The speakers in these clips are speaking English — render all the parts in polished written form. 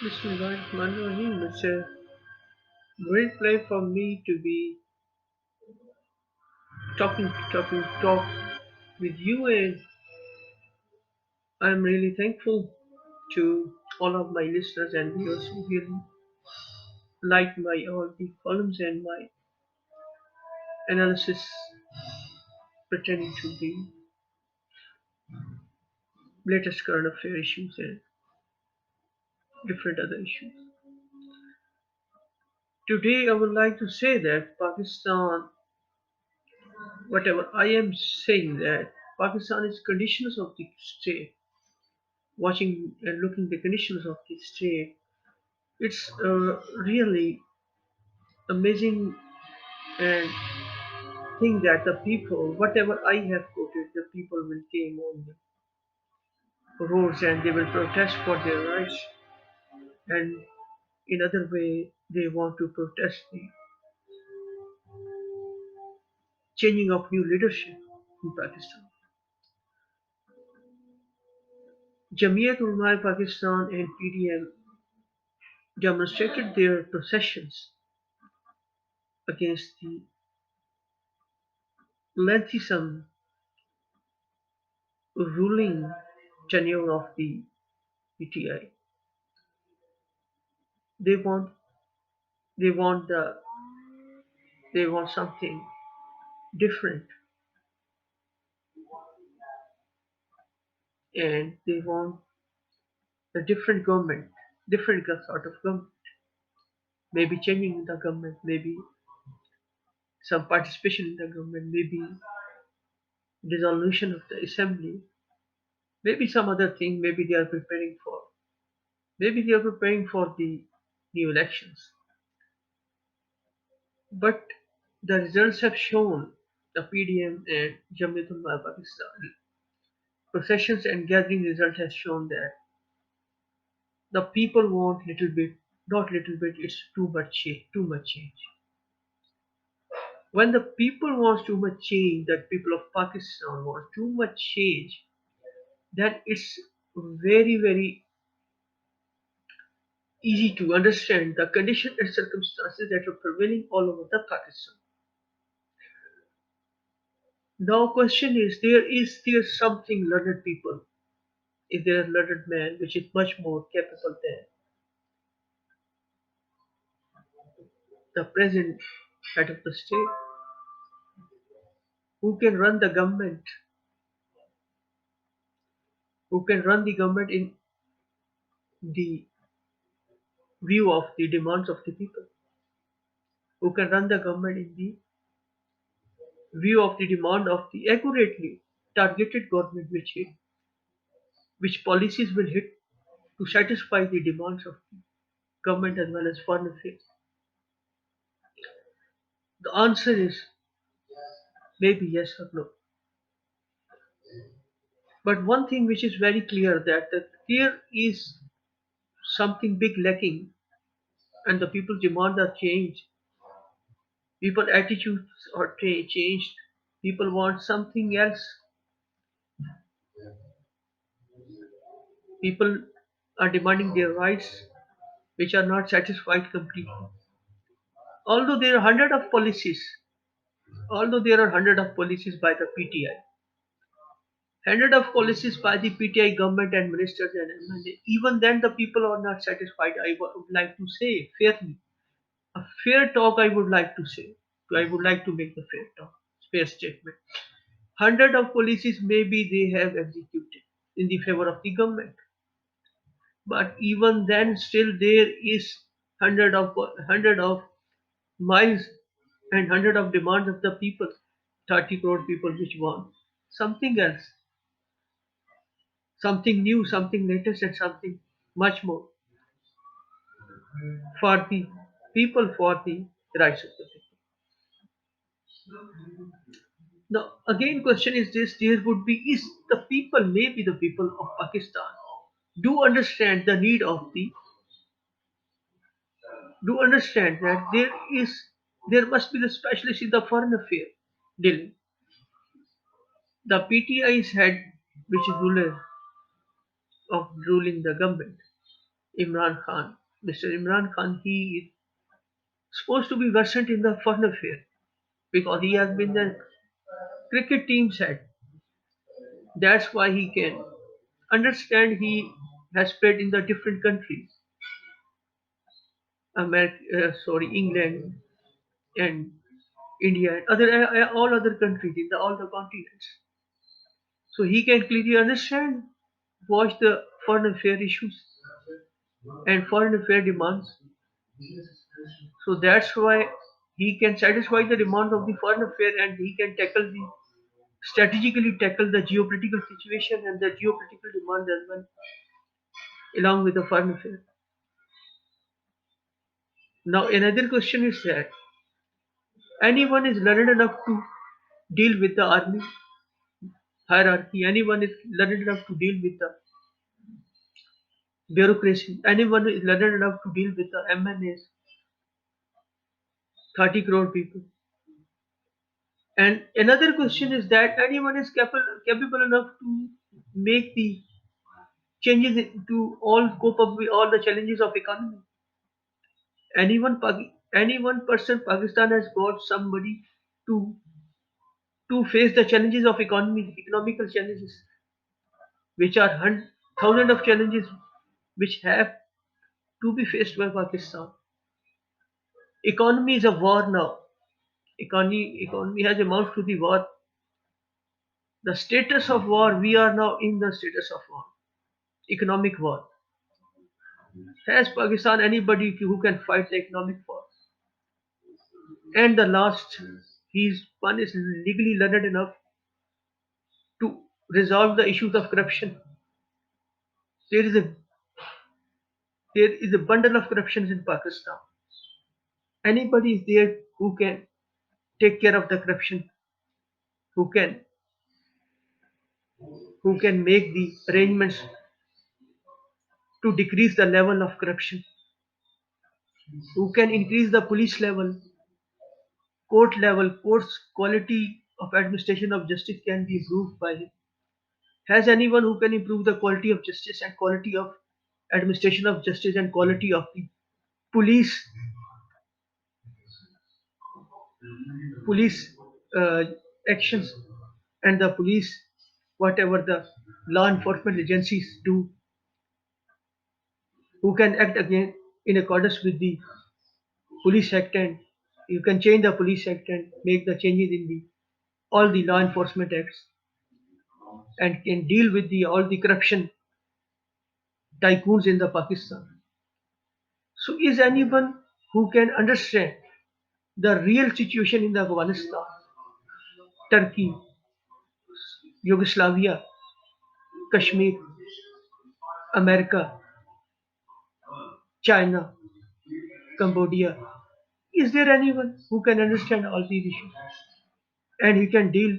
Bismillahirrahmanirrahim. It's a great pleasure for me to be talk with you, and I'm really thankful to all of my listeners and viewers who really like my all the columns and my analysis pertaining to the latest current affair issues and different other issues. Today, I would like to say that Pakistan, whatever I am saying, that Pakistan is conditions of the state, watching and looking the conditions of the state. It's really amazing and think that the people, whatever I have quoted, the people will came on the roads and they will protest for their rights. And in other way, they want to protest the changing of new leadership in Pakistan. Jamiat Ulama Pakistan and PDM demonstrated their processions against the lengthisome ruling tenure of the PTI. They want they want the they want something different, and they want a different government, different sort of government, maybe changing the government, maybe some participation in the government, maybe dissolution of the assembly, maybe some other thing, maybe they are preparing for the new elections. But the results have shown the PDM and Jamiatul Pakistan processions and gathering result has shown that the people want little bit, not little bit, it's too much change, too much change. When the people want too much change, that people of Pakistan want too much change, then it's very, very easy to understand the condition and circumstances that are prevailing all over the Pakistan. Now question is there something learned people? Is there a learned man which is much more capable than the present head of the state, who can run the government, who can run the government in the view of the demands of the people, who can run the government in the view of the demand of the accurately targeted government which policies will hit to satisfy the demands of the government as well as foreign affairs. The answer is maybe yes or no. But one thing which is very clear that there is something big lacking and the people demand a change. People attitudes are changed. People want something else. People are demanding their rights which are not satisfied completely. Although there are hundred of policies by the PTI, hundred of policies by the PTI government and ministers and MLA, even then the people are not satisfied. I would like to say fairly, a fair talk. I would like to say, I would like to make the fair talk, fair statement. Hundred of policies maybe they have executed in the favor of the government, but even then still there is hundred of miles and hundred of demands of the people, 30 crore people which want something else, something new, something latest, and something much more for the people, for the rights of the people. Now, again, question is this: there would be is the people, maybe the people of Pakistan, do understand the need of the, do understand that there must be the specialist in the foreign affair dealing. The PTI's head, which is ruler of ruling the government, Imran Khan. Mr. Imran Khan, he is supposed to be versed in the foreign affairs because he has been the cricket team's head. That's why he can understand. He has played in the different countries, England and India and other all other countries in all the continents. So he can clearly understand what the foreign affair issues and foreign affair demands. So that's why he can satisfy the demand of the foreign affair and he can strategically tackle the geopolitical situation and the geopolitical demand as well, along with the foreign affair. Now another question is that anyone is learned enough to deal with the army hierarchy, anyone is learned enough to deal with the bureaucracy, anyone is learned enough to deal with the MNAs, 30 crore people. And another question is that anyone is capable enough to make the to all cope up with all the challenges of economy. Any one person Pakistan has got somebody to to face the challenges of economical challenges, which are thousands of challenges which have to be faced by Pakistan. Economy is a war now. Economy has amounts to the war. The status of war, we are now in the status of war. Economic war. Has Pakistan anybody who can fight the economic war? And the last, one is legally learned enough to resolve the issues of corruption. There is a there is a bundle of corruptions in Pakistan. Anybody is there who can take care of the corruption, who can make the arrangements to decrease the level of corruption, who can increase the police level, courts quality of administration of justice can be improved by him. Has anyone who can improve the quality of justice and quality of administration of justice and quality of the police police actions and the police whatever the law enforcement agencies do, who can act again in accordance with the police act, and you can change the police act and make the changes in the all the law enforcement acts and can deal with the all the corruption tycoons in the Pakistan. So is anyone who can understand the real situation in the Afghanistan, Turkey, Yugoslavia, Kashmir, America, China, Cambodia? Is there anyone who can understand all these issues and he can deal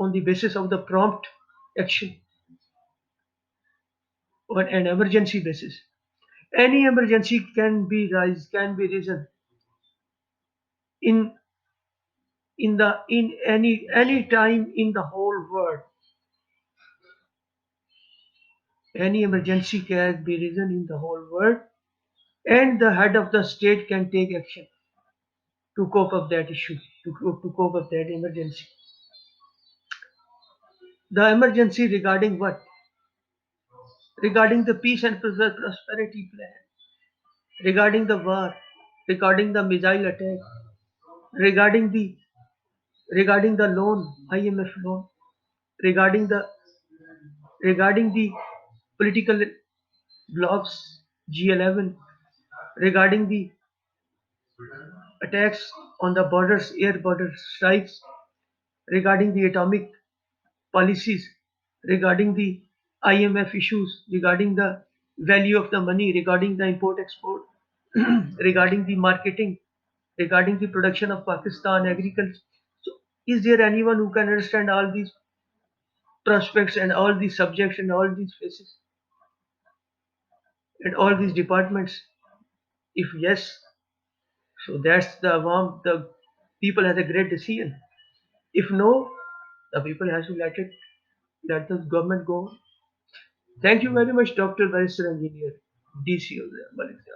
on the basis of the prompt action on an emergency basis? Any emergency can be risen in in any time in the whole world. Any emergency can be risen in the whole world, and the head of the state can take action to cope up that issue, to cope up that emergency. The emergency regarding what? Regarding the peace and prosperity plan, regarding the war, regarding the missile attack, regarding the loan, IMF loan, regarding the political blocks, G11, regarding the attacks on the borders, air border strikes, regarding the atomic policies, regarding the IMF issues, regarding the value of the money, regarding the import export, regarding the marketing, regarding the production of Pakistan agriculture. So, is there anyone who can understand all these prospects and all these subjects and all these phases and all these departments? If yes, so that's the people has a great decision. If no, the people has to let the government go. Thank you very much, Dr. Barrister Engineer. DC हो गया बड़े से